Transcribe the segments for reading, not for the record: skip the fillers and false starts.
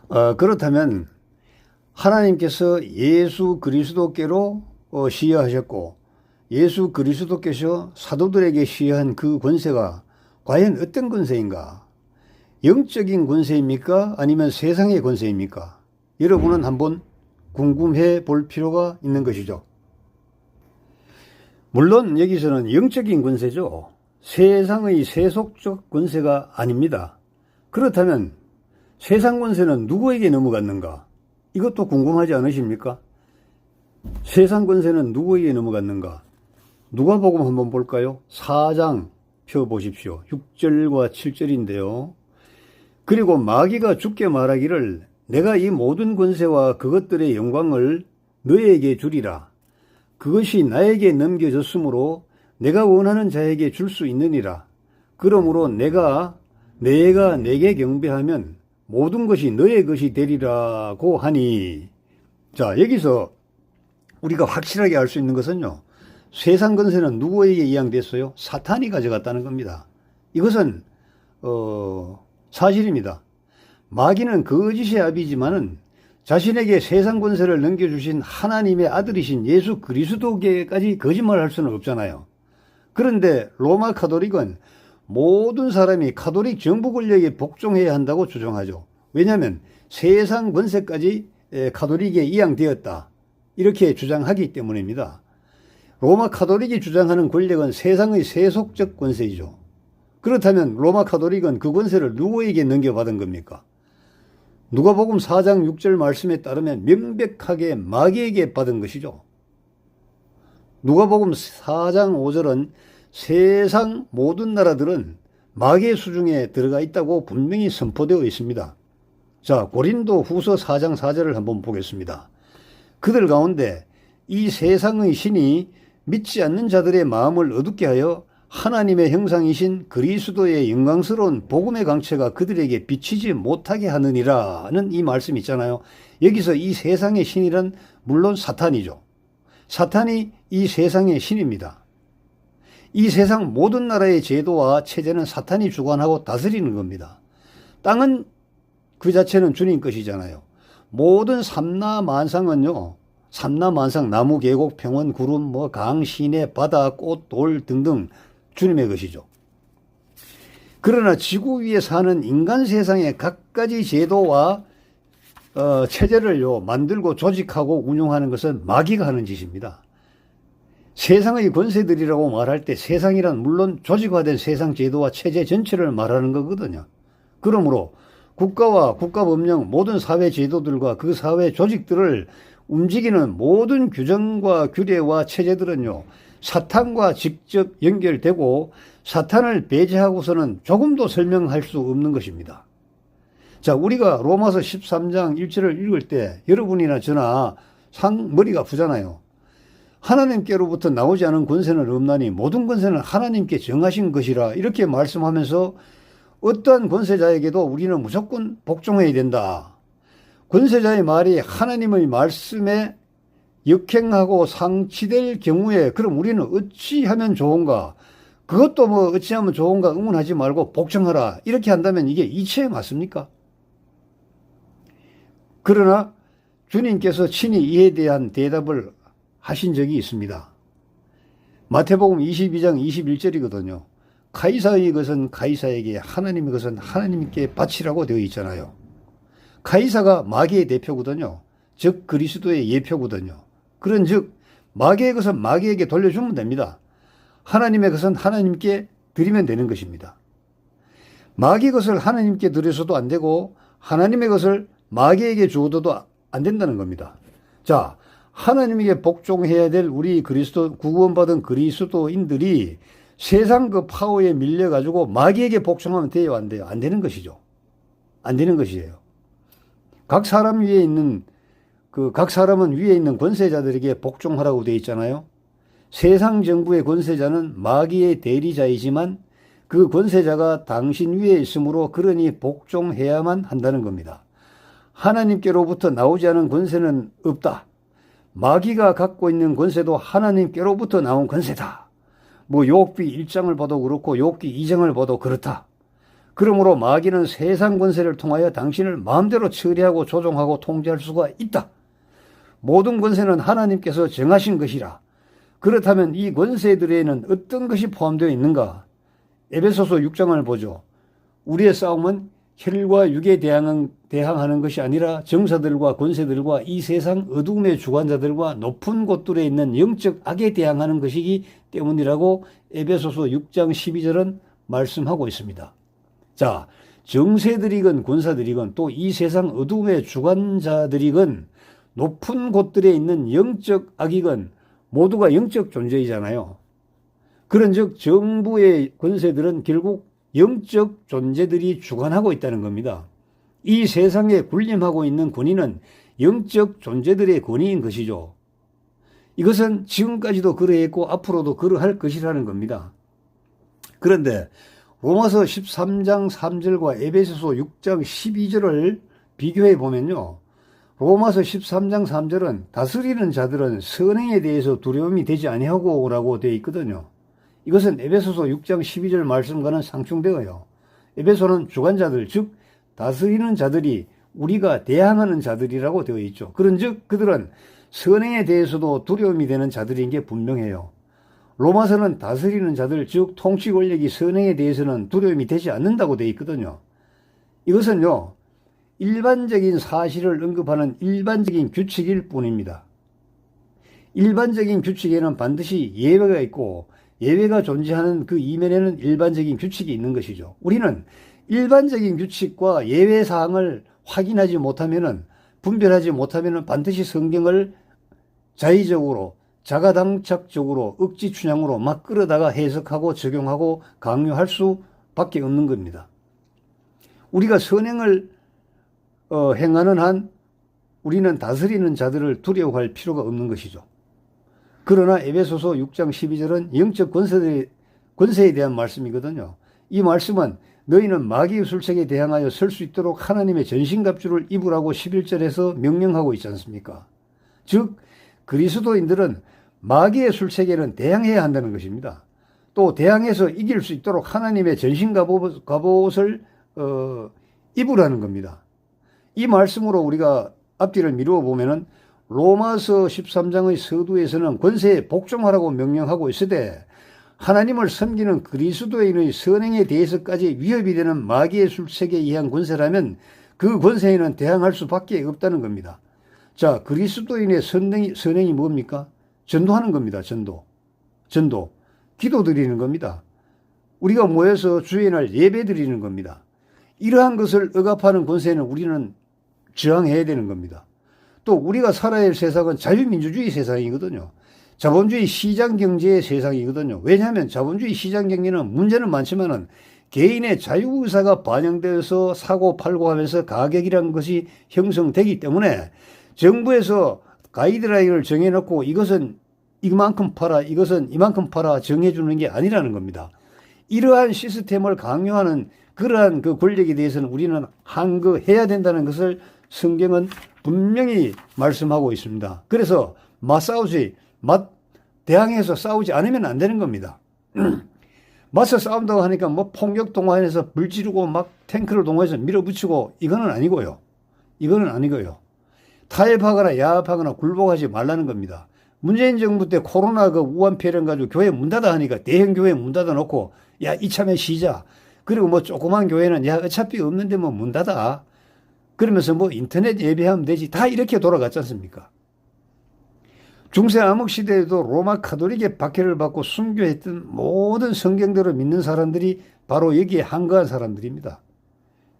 그렇다면 하나님께서 예수 그리스도께로 시여하셨고 예수 그리스도께서 사도들에게 시여한 그 권세가 과연 어떤 권세인가? 영적인 권세입니까? 아니면 세상의 권세입니까? 여러분은 한번 궁금해 볼 필요가 있는 것이죠. 물론 여기서는 영적인 권세죠. 세상의 세속적 권세가 아닙니다. 그렇다면 세상 권세는 누구에게 넘어갔는가? 이것도 궁금하지 않으십니까? 세상 권세는 누구에게 넘어갔는가? 누가복음 한번 볼까요? 4장 펴보십시오. 6절과 7절인데요. 그리고 마귀가 주께 말하기를 내가 이 모든 권세와 그것들의 영광을 너에게 주리라. 그것이 나에게 넘겨졌으므로 내가 원하는 자에게 줄 수 있느니라. 그러므로 내가 내게 경배하면 모든 것이 너의 것이 되리라고 하니. 자, 여기서 우리가 확실하게 알 수 있는 것은요, 세상 권세는 누구에게 이양됐어요? 사탄이 가져갔다는 겁니다. 이것은 사실입니다. 마귀는 거짓의 아비지만은 자신에게 세상 권세를 넘겨주신 하나님의 아들이신 예수 그리스도께까지 거짓말할 수는 없잖아요. 그런데 로마 카톨릭은 모든 사람이 카톨릭 정부 권력에 복종해야 한다고 주장하죠. 왜냐하면 세상 권세까지 카톨릭에 이양되었다, 이렇게 주장하기 때문입니다. 로마 카톨릭이 주장하는 권력은 세상의 세속적 권세이죠. 그렇다면 로마 카톨릭은 그 권세를 누구에게 넘겨받은 겁니까? 누가복음 4장 6절 말씀에 따르면 명백하게 마귀에게 받은 것이죠. 누가복음 4장 5절은 세상 모든 나라들은 마귀의 수중에 들어가 있다고 분명히 선포되어 있습니다. 자, 고린도 후서 4장 4절을 한번 보겠습니다. 그들 가운데 이 세상의 신이 믿지 않는 자들의 마음을 어둡게 하여 하나님의 형상이신 그리스도의 영광스러운 복음의 강체가 그들에게 비치지 못하게 하느니라는 이 말씀이 있잖아요. 여기서 이 세상의 신이란 물론 사탄이죠. 사탄이 이 세상의 신입니다. 이 세상 모든 나라의 제도와 체제는 사탄이 주관하고 다스리는 겁니다. 땅은 그 자체는 주님 것이잖아요. 모든 삼라만상은요, 삼라만상, 나무, 계곡, 평원, 구름, 강, 시내, 바다, 꽃, 돌 등등 주님의 것이죠. 그러나 지구 위에 사는 인간 세상의 갖가지 제도와 체제를요 만들고 조직하고 운영하는 것은 마귀가 하는 짓입니다. 세상의 권세들이라고 말할 때 세상이란 물론 조직화된 세상 제도와 체제 전체를 말하는 거거든요. 그러므로 국가와 국가법령, 모든 사회 제도들과 그 사회 조직들을 움직이는 모든 규정과 규례와 체제들은요, 사탄과 직접 연결되고 사탄을 배제하고서는 조금도 설명할 수 없는 것입니다. 자, 우리가 로마서 13장 1절을 읽을 때 여러분이나 저나 머리가 아프잖아요. 하나님께로부터 나오지 않은 권세는 없나니 모든 권세는 하나님께 정하신 것이라, 이렇게 말씀하면서 어떠한 권세자에게도 우리는 무조건 복종해야 된다. 권세자의 말이 하나님의 말씀에 역행하고 상치될 경우에 그럼 우리는 어찌하면 좋은가? 그것도 어찌하면 좋은가 의문하지 말고 복종하라, 이렇게 한다면 이게 이치에 맞습니까? 그러나 주님께서 친히 이에 대한 대답을 하신 적이 있습니다. 마태복음 22장 21절이거든요. 카이사의 것은 카이사에게, 하나님의 것은 하나님께 바치라고 되어 있잖아요. 카이사가 마귀의 대표거든요. 즉 그리스도의 예표거든요. 그런즉 마귀의 것은 마귀에게 돌려주면 됩니다. 하나님의 것은 하나님께 드리면 되는 것입니다. 마귀의 것을 하나님께 드려서도 안 되고 하나님의 것을 마귀에게 주어도 안 된다는 겁니다. 자, 하나님에게 복종해야 될 우리 구원받은 그리스도인들이 세상 그 파워에 밀려가지고 마귀에게 복종하면 돼요, 안 돼요? 안 되는 것이죠. 안 되는 것이에요. 각 사람은 위에 있는 권세자들에게 복종하라고 되어 있잖아요. 세상 정부의 권세자는 마귀의 대리자이지만 그 권세자가 당신 위에 있으므로 그러니 복종해야만 한다는 겁니다. 하나님께로부터 나오지 않은 권세는 없다. 마귀가 갖고 있는 권세도 하나님께로부터 나온 권세다. 욥기 1장을 봐도 그렇고 욥기 2장을 봐도 그렇다. 그러므로 마귀는 세상 권세를 통하여 당신을 마음대로 처리하고 조종하고 통제할 수가 있다. 모든 권세는 하나님께서 정하신 것이라. 그렇다면 이 권세들에는 어떤 것이 포함되어 있는가? 에베소서 6장을 보죠. 우리의 싸움은 혈과 육에 대항하는 것이 아니라 정사들과 권세들과 이 세상 어두움의 주관자들과 높은 곳들에 있는 영적 악에 대항하는 것이기 때문이라고 에베소서 6장 12절은 말씀하고 있습니다. 자, 정세들이건 권사들이건 또 이 세상 어두움의 주관자들이건 높은 곳들에 있는 영적 악이건 모두가 영적 존재이잖아요. 그런즉 정부의 권세들은 결국 영적 존재들이 주관하고 있다는 겁니다. 이 세상에 군림하고 있는 권위는 영적 존재들의 권위인 것이죠. 이것은 지금까지도 그러했고 앞으로도 그러할 것이라는 겁니다. 그런데 로마서 13장 3절과 에베소서 6장 12절을 비교해 보면요. 로마서 13장 3절은 다스리는 자들은 선행에 대해서 두려움이 되지 아니하고 라고 되어 있거든요. 이것은 에베소서 6장 12절 말씀과는 상충되어요. 에베소는 주관자들, 즉 다스리는 자들이 우리가 대항하는 자들이라고 되어 있죠. 그런즉 그들은 선행에 대해서도 두려움이 되는 자들인 게 분명해요. 로마서는 다스리는 자들, 즉 통치 권력이 선행에 대해서는 두려움이 되지 않는다고 되어 있거든요. 이것은요, 일반적인 사실을 언급하는 일반적인 규칙일 뿐입니다. 일반적인 규칙에는 반드시 예외가 있고 예외가 존재하는 그 이면에는 일반적인 규칙이 있는 것이죠. 우리는 일반적인 규칙과 예외 사항을 확인하지 못하면은, 분별하지 못하면은 반드시 성경을 자의적으로, 자가당착적으로, 억지 춘향으로 막 끌어다가 해석하고 적용하고 강요할 수밖에 없는 겁니다. 우리가 선행을 행하는 한 우리는 다스리는 자들을 두려워할 필요가 없는 것이죠. 그러나 에베소서 6장 12절은 영적 권세에 대한 말씀이거든요. 이 말씀은 너희는 마귀의 술책에 대항하여 설 수 있도록 하나님의 전신갑주를 입으라고 11절에서 명령하고 있지 않습니까? 즉 그리스도인들은 마귀의 술책에는 대항해야 한다는 것입니다. 또 대항해서 이길 수 있도록 하나님의 전신갑옷을 입으라는 겁니다. 이 말씀으로 우리가 앞뒤를 미루어 보면은 로마서 13장의 서두에서는 권세에 복종하라고 명령하고 있으되 하나님을 섬기는 그리스도인의 선행에 대해서까지 위협이 되는 마귀의 술책에 의한 권세라면 그 권세에는 대항할 수밖에 없다는 겁니다. 자, 그리스도인의 선행이 뭡니까? 전도하는 겁니다. 전도. 기도 드리는 겁니다. 우리가 모여서 주의 날 예배 드리는 겁니다. 이러한 것을 억압하는 권세는 우리는 저항해야 되는 겁니다. 또 우리가 살아야 할 세상은 자유민주주의 세상이거든요. 자본주의 시장경제의 세상이거든요. 왜냐하면 자본주의 시장경제는 문제는 많지만은 개인의 자유의사가 반영되어서 사고 팔고 하면서 가격이라는 것이 형성되기 때문에 정부에서 가이드라인을 정해놓고 이것은 이만큼 팔아, 이것은 이만큼 팔아 정해주는 게 아니라는 겁니다. 이러한 시스템을 강요하는 그러한 그 권력에 대해서는 우리는 항거해야 된다는 것을 성경은 분명히 말씀하고 있습니다. 그래서 대항해서 싸우지 않으면 안 되는 겁니다. 맞서 싸운다고 하니까 뭐 폭력 동원해서 불 지르고 막 탱크를 동원해서 밀어붙이고 이거는 아니고요. 타협하거나 야합하거나 굴복하지 말라는 겁니다. 문재인 정부 때 코로나 그 우한 폐렴 가지고 교회 문 닫아 하니까 대형 교회 문 닫아 놓고 야 이참에 쉬자. 그리고 뭐 조그만 교회는 야 어차피 없는데 뭐 문 닫아. 그러면서 뭐 인터넷 예배하면 되지. 다 이렇게 돌아갔지 않습니까? 중세 암흑 시대에도 로마 카톨릭의 박해를 받고 순교했던 모든 성경대로 믿는 사람들이 바로 여기에 항거한 사람들입니다.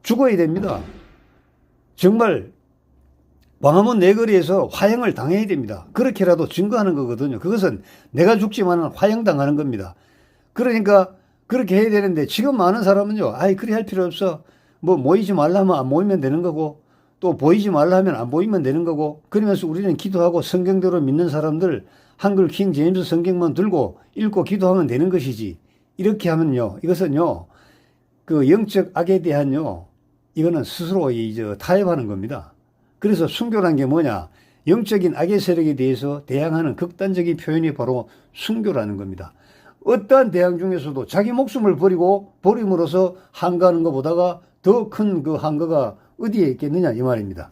죽어야 됩니다. 정말 광화문 내거리에서 화형을 당해야 됩니다. 그렇게라도 증거하는 거거든요. 그것은 내가 죽지만 화형당하는 겁니다. 그러니까 그렇게 해야 되는데 지금 많은 사람은요. 아이 그래 할 필요 없어. 뭐 모이지 말라면 안 모이면 되는 거고 또 보이지 말라 하면 안 보이면 되는 거고 그러면서 우리는 기도하고 성경대로 믿는 사람들 한글 킹 제임스 성경만 들고 읽고 기도하면 되는 것이지. 이렇게 하면요. 이것은요. 그 영적 악에 대한요. 이거는 스스로 타협하는 겁니다. 그래서 순교란 게 뭐냐? 영적인 악의 세력에 대해서 대항하는 극단적인 표현이 바로 순교라는 겁니다. 어떠한 대항 중에서도 자기 목숨을 버림으로써 항거하는 것보다가 더 큰 그 항거가 어디에 있겠느냐 이 말입니다.